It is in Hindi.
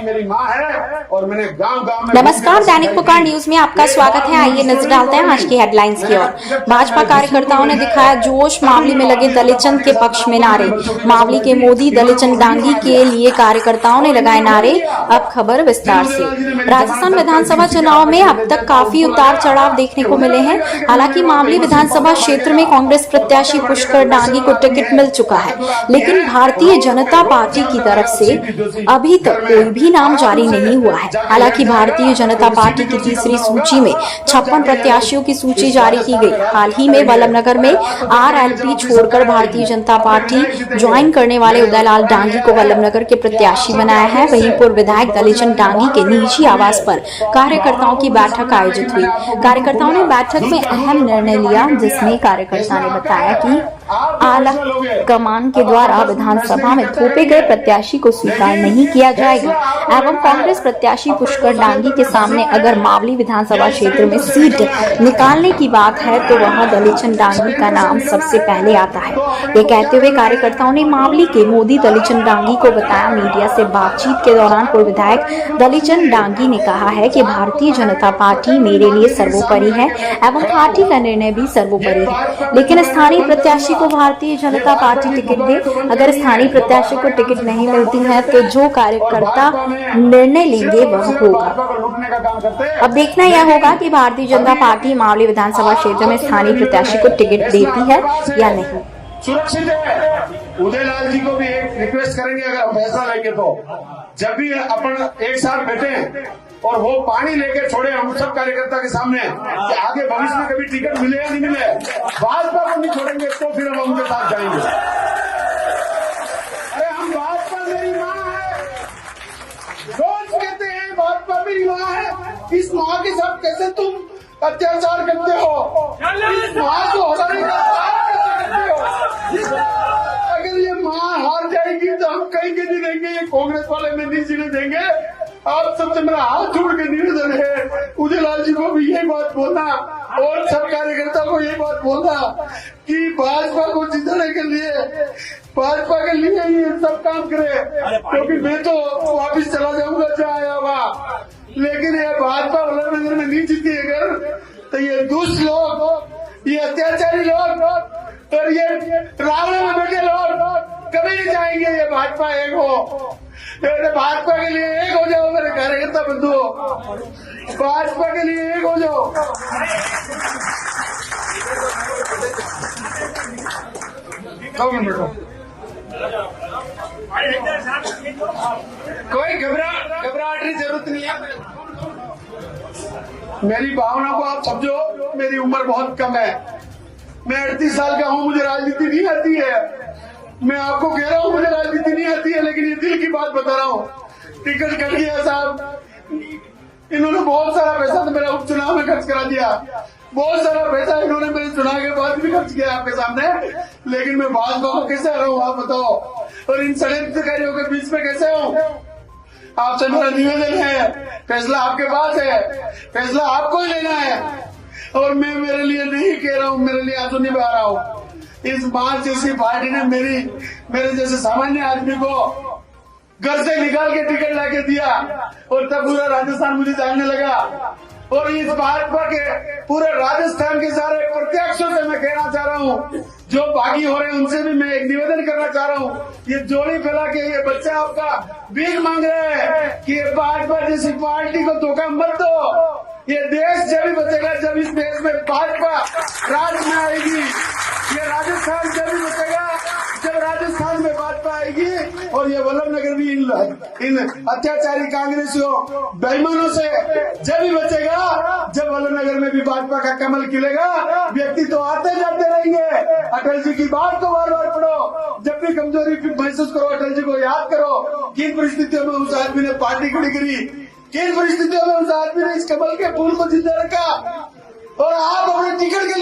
पार्टी मेरी माँ है और मैंने गांव-गांव में। नमस्कार, दैनिक पुकार न्यूज में आपका स्वागत है। आइए नजर डालते हैं आज की हेडलाइंस की ओर। भाजपा कार्यकर्ताओं ने दिखाया जोश, मावली में लगे दलितचंद के पक्ष में नारे। मावली के मोदी दलितचंद डांगी के लिए कार्यकर्ताओं ने लगाए नारे। अब खबर विस्तार से। राजस्थान विधानसभा चुनाव में अब तक काफी उतार चढ़ाव देखने को मिले हैं। हालांकि मावली विधानसभा क्षेत्र में कांग्रेस प्रत्याशी पुष्कर डांगी को टिकट मिल चुका है, लेकिन भारतीय जनता पार्टी की तरफ से अभी तक कोई भी नाम जारी नहीं हुआ है। हालांकि भारतीय जनता पार्टी की तीसरी सूची में 56 प्रत्याशियों की सूची जारी की गई। हाल ही में वल्लभनगर में आरएलपी छोड़कर भारतीय जनता पार्टी ज्वाइन करने वाले उदयलाल डांगी को वल्लभनगर के प्रत्याशी बनाया है। वहीं पूर्व विधायक दलितचंद डांगी के निजी आवास पर कार्यकर्ताओं की बैठक आयोजित हुई। कार्यकर्ताओं ने बैठक में अहम निर्णय लिया, जिसमें कार्यकर्ता ने बताया कि आला कमान के द्वारा विधानसभा में थोपे गए प्रत्याशी को स्वीकार नहीं किया जाएगा एवं कांग्रेस प्रत्याशी पुष्कर डांगी के सामने अगर मावली विधानसभा क्षेत्र में सीट निकालने की बात है तो वहां दलितचंद डांगी का नाम सबसे पहले आता है। ये कहते हुए कार्यकर्ताओं ने मावली के मोदी दलितचंद डांगी को बताया। मीडिया से बातचीत के दौरान पूर्व विधायक दलितचंद डांगी ने कहा है कि भारतीय जनता पार्टी मेरे लिए सर्वोपरि है एवं पार्टी का निर्णय भी सर्वोपरि है, लेकिन स्थानीय प्रत्याशी को भारतीय जनता पार्टी टिकट दे। अगर स्थानीय प्रत्याशी को टिकट नहीं मिलती है तो जो कार्यकर्ता निर्णय लेंगे वह होगा। अब देखना यह होगा कि भारतीय जनता पार्टी मावली विधानसभा क्षेत्र में स्थानीय प्रत्याशी को टिकट देती है या नहीं। सुरक्षित है। उदयलाल जी को भी एक रिक्वेस्ट करेंगे, अगर हम फैसला लेंगे तो जब भी अपन एक साथ बैठे और वो पानी लेके छोड़े हम सब कार्यकर्ता के सामने कि आगे भविष्य में कभी टिकट मिले या नहीं मिले, भाजपा को नहीं छोड़ेंगे तो फिर हम उनके साथ जाएंगे। अरे हम भाजपा मेरी माँ है, रोज कहते हैं भाजपा मेरी माँ है। इस माँ के साथ कैसे तुम अत्याचार करते हो? इस माँ को हटाने का करते हो? अगर ये माँ हार जाएगी तो हम कहीं के नहीं देंगे, ये कांग्रेस वाले में नहीं जीने देंगे। आप सबसे मेरा हाथ जोड़ के निवेदन है, उदयलाल जी को भी ये बात बोलना और सब कार्यकर्ता को ये बात बोलना कि भाजपा को जीतने के लिए, भाजपा के लिए ये सब काम करे, क्योंकि मैं तो वापिस चला जाऊंगा जहाँ आया हुआ। लेकिन ये भाजपा वल्लभनगर में नहीं जीती अगर तो ये दुष्ट लोग, ये अत्याचारी लोग और ये रावण में बैठे लोग कभी नहीं जाएंगे। ये भाजपा एक हो, भाजपा के लिए एक हो जाओ मेरे कार्यकर्ता बंधु, भाजपा के लिए एक हो जाओ। कोई घबराहट की जरूरत नहीं है। मेरी भावना को आप समझो, मेरी उम्र बहुत कम है, मैं 38 साल का हूँ, मुझे राजनीति नहीं आती है। मैं आपको कह रहा हूँ मुझे राजनीति नहीं आती है, लेकिन ये दिल की बात बता रहा हूँ। टिकट कट गया साहब, इन्होंने बहुत सारा पैसा तो मेरा उपचुनाव में खर्च करा दिया, बहुत सारा पैसा इन्होंने मेरे चुनाव के बाद भी खर्च किया आपके सामने, लेकिन मैं भाजपा को कैसे आ रहा हूँ आप बताओ, और इन षड्यंत्रकारियों के बीच में कैसे हूँ? आपसे मेरा निवेदन है, फैसला आपके पास है, फैसला आपको ही लेना है, और मैं मेरे लिए नहीं कह रहा हूँ, मेरे लिए आंसू नहीं बहा रहा हूँ। इस बार जैसी पार्टी ने मेरे जैसे सामान्य आदमी को घर से निकाल के टिकट लाके दिया और तब पूरा राजस्थान मुझे जानने लगा। और इस भाजपा के पूरे राजस्थान के सारे प्रत्याशियों से मैं कहना चाह रहा हूँ, जो बागी हो रहे हैं उनसे भी मैं एक निवेदन करना चाह रहा हूँ, ये जोड़ी फैला के ये बच्चा आपका भीख मांग रहे हैं कि ये भाजपा जैसी पार्टी को धोखा मत दो। ये देश जब भी बचेगा जब इस देश में भाजपा राज में आएगी, ये राजस्थान जब भी बचेगा जब राजस्थान में भाजपा आएगी, और ये वल्लभनगर भी इन अत्याचारी कांग्रेसियों बेईमानों से जब भी बचेगा जब वल्लभनगर में भी भाजपा का कमल खिलेगा। व्यक्ति तो आते जाते रहेंगे, अटल जी की बात को बार बार पढ़ो, जब भी कमजोरी महसूस करो अटल जी को याद करो, किन परिस्थितियों में उस आदमी ने पार्टी खड़ी करी, किन परिस्थितियों में उस आदमी ने इस कमल के फूल को जिंदा रखा, और आप अपने टिकट के